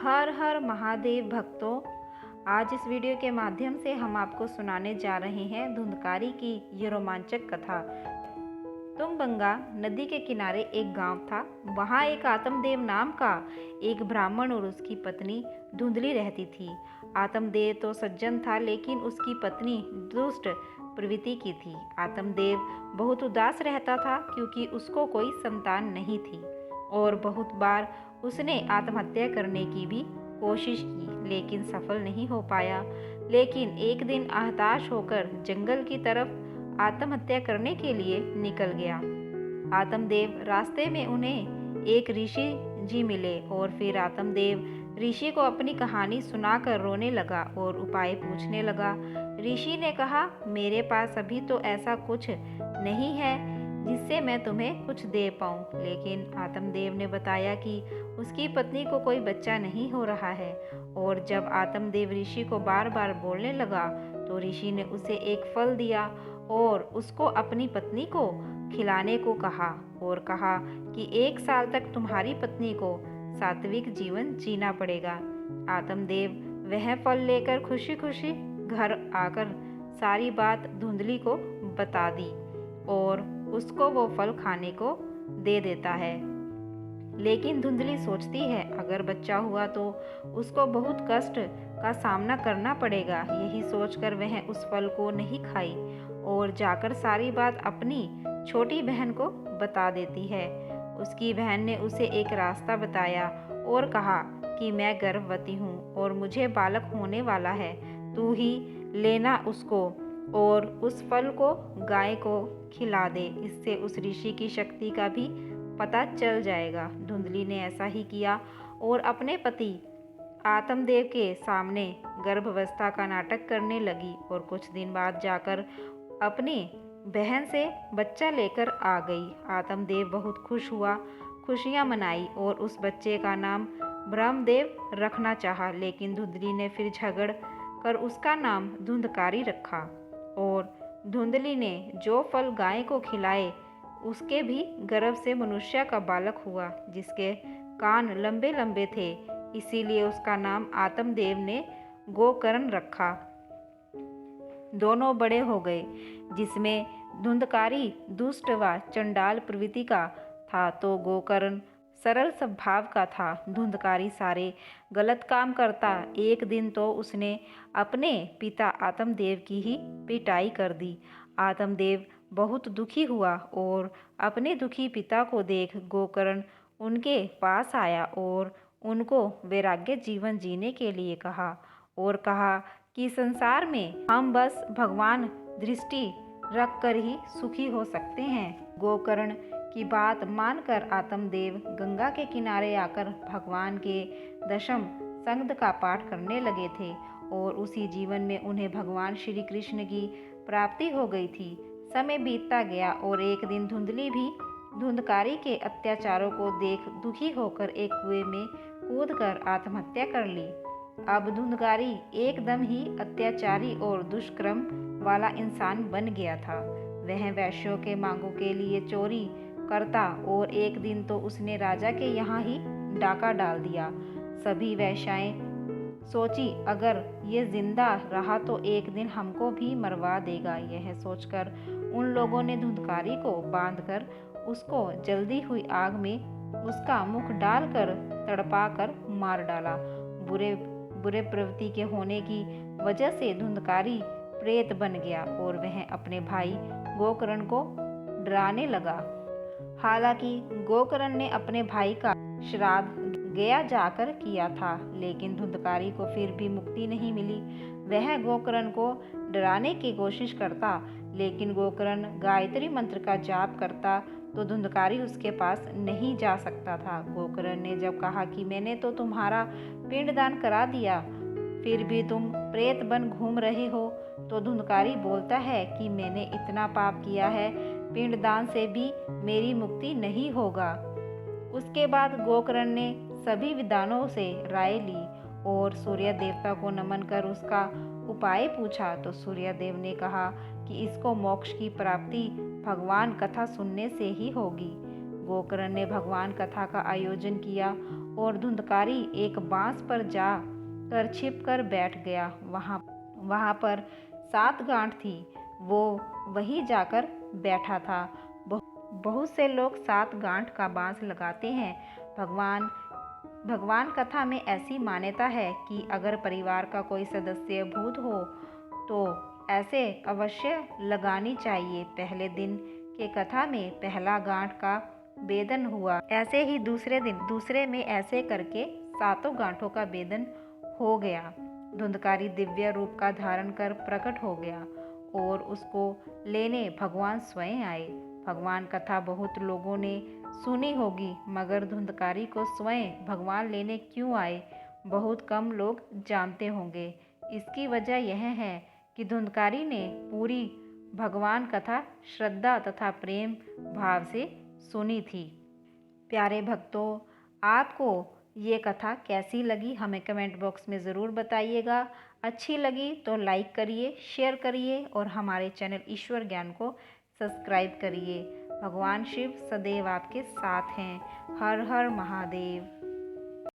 हर हर महादेव भक्तों, आज इस वीडियो के माध्यम से हम आपको सुनाने जा रहे हैं धुंधकारी की ये रोमांचक कथा। तुंगभंगा नदी के किनारे एक गांव था। वहां एक आत्मदेव नाम का एक ब्राह्मण और उसकी पत्नी धुंधली रहती थी। आत्मदेव तो सज्जन था, लेकिन उसकी पत्नी दुष्ट प्रवृत्ति की थी। आत्मदेव बहुत उदास रहता था क्योंकि उसको कोई संतान नहीं थी और बहुत बार उसने आत्महत्या करने की भी कोशिश की, लेकिन सफल नहीं हो पाया। लेकिन एक दिन हताश होकर जंगल की तरफ आत्महत्या करने के लिए निकल गया। आत्मदेव रास्ते में उन्हें एक ऋषि जी मिले और फिर आत्मदेव ऋषि को अपनी कहानी सुनाकर रोने लगा और उपाय पूछने लगा। ऋषि ने कहा, मेरे पास अभी तो ऐसा कुछ नहीं है जिससे मैं तुम्हें कुछ दे पाऊं। लेकिन आत्मदेव ने बताया कि उसकी पत्नी को कोई बच्चा नहीं हो रहा है। और जब आत्मदेव ऋषि को बार बार बोलने लगा तो ऋषि ने उसे एक फल दिया और उसको अपनी पत्नी को खिलाने को कहा और कहा कि 1 साल तक तुम्हारी पत्नी को सात्विक जीवन जीना पड़ेगा। आत्मदेव वह फल लेकर खुशी खुशी घर आकर सारी बात धुंधली को बता दी और उसको वो फल खाने को दे देता है। लेकिन धुंधली सोचती है, अगर बच्चा हुआ तो उसको बहुत कष्ट का सामना करना पड़ेगा। यही सोचकर वह उस फल को नहीं खाई और जाकर सारी बात अपनी छोटी बहन को बता देती है। उसकी बहन ने उसे एक रास्ता बताया और कहा कि मैं गर्भवती हूँ और मुझे बालक होने वाला है, तू ही लेना उसको और उस फल को गाय को खिला दे। इससे उस ऋषि की शक्ति का भी पता चल जाएगा। धुंधली ने ऐसा ही किया और अपने पति आत्मदेव के सामने गर्भावस्था का नाटक करने लगी और कुछ दिन बाद जाकर अपनी बहन से बच्चा लेकर आ गई। आत्मदेव बहुत खुश हुआ, खुशियां मनाई और उस बच्चे का नाम ब्रह्मदेव रखना चाहा। लेकिन धुंधली ने फिर झगड़ कर उसका नाम धुंधकारी रखा और धुंधली ने जो फल गाय को खिलाए उसके भी गर्भ से मनुष्य का बालक हुआ, जिसके कान लंबे लंबे थे। इसीलिए उसका नाम आत्मदेव ने गोकर्ण रखा। दोनों बड़े हो गए, जिसमें धुंधकारी दुष्ट व चंडाल प्रवृत्ति का था तो गोकर्ण सरल स्वभाव का था। धुंधकारी सारे गलत काम करता। एक दिन तो उसने अपने पिता आत्मदेव की ही पिटाई कर दी। आत्मदेव बहुत दुखी हुआ और अपने दुखी पिता को देख गोकर्ण उनके पास आया और उनको वैराग्य जीवन जीने के लिए कहा और कहा कि संसार में हम बस भगवान दृष्टि रख कर ही सुखी हो सकते हैं। गोकर्ण की बात मानकर आत्मदेव गंगा के किनारे आकर भगवान के दशम स्कंद का पाठ करने लगे थे और उसी जीवन में उन्हें भगवान श्री कृष्ण की प्राप्ति हो गई थी। समय बीतता गया और एक दिन धुंधली भी धुंधकारी के अत्याचारों को देख दुखी होकर एक कुएं में कूदकर आत्महत्या कर ली। अब धुंधकारी एकदम ही अत्याचारी और दुष्कर्म वाला इंसान बन गया था। वह वैश्यों के मांगों के लिए चोरी करता और एक दिन तो उसने राजा के यहाँ ही डाका डाल दिया। सभी वैश्याएं सोची, अगर ये जिंदा रहा तो एक दिन हमको भी मरवा देगा। यह सोचकर उन लोगों ने धुंधकारी को बांधकर उसको जल्दी हुई आग में उसका मुख डालकर तड़पा कर मार डाला। बुरे प्रवृत्ति के होने की वजह से धुंधकारी प्रेत बन गया और वह अपने भाई गोकर्ण को डराने लगा। हालांकि गोकर्ण ने अपने भाई का श्राद्ध गया जाकर किया था, लेकिन धुंधकारी को फिर भी मुक्ति नहीं मिली। वह गोकर्ण को डराने की कोशिश करता, लेकिन गोकर्ण गायत्री मंत्र का जाप करता तो धुंधकारी उसके पास नहीं जा सकता था। गोकर्ण ने जब कहा कि मैंने तो तुम्हारा पिंडदान करा दिया, फिर भी तुम प्रेत बन घूम रहे हो, तो धुंधकारी बोलता है कि मैंने इतना पाप किया है, पिंडदान से भी मेरी मुक्ति नहीं होगा। उसके बाद गोकर्ण ने सभी विद्वानों से राय ली और सूर्य देवता को नमन कर उसका उपाय पूछा तो सूर्य देव ने कहा कि इसको मोक्ष की प्राप्ति भगवान कथा सुनने से ही होगी। गोकर्ण ने भगवान कथा का आयोजन किया और धुंधकारी एक बांस पर जा कर छिप कर बैठ गया। वहाँ पर 7 गांठ थी, वो वहीं जाकर बैठा था। बहुत से लोग 7 गांठ का बांस लगाते हैं। भगवान कथा में ऐसी मान्यता है कि अगर परिवार का कोई सदस्य भूत हो तो ऐसे अवश्य लगानी चाहिए। पहले दिन के कथा में पहला गांठ का भेदन हुआ, ऐसे ही दूसरे में ऐसे करके 7 गांठों का भेदन हो गया। धुंधकारी दिव्य रूप का धारण कर प्रकट हो गया और उसको लेने भगवान स्वयं आए। भगवान कथा बहुत लोगों ने सुनी होगी, मगर धुंधकारी को स्वयं भगवान लेने क्यों आए, बहुत कम लोग जानते होंगे। इसकी वजह यह है कि धुंधकारी ने पूरी भगवान कथा श्रद्धा तथा प्रेम भाव से सुनी थी। प्यारे भक्तों, आपको ये कथा कैसी लगी हमें कमेंट बॉक्स में ज़रूर बताइएगा। अच्छी लगी तो लाइक करिए, शेयर करिए और हमारे चैनल ईश्वर ज्ञान को सब्सक्राइब करिए। भगवान शिव सदैव आपके साथ हैं। हर हर महादेव।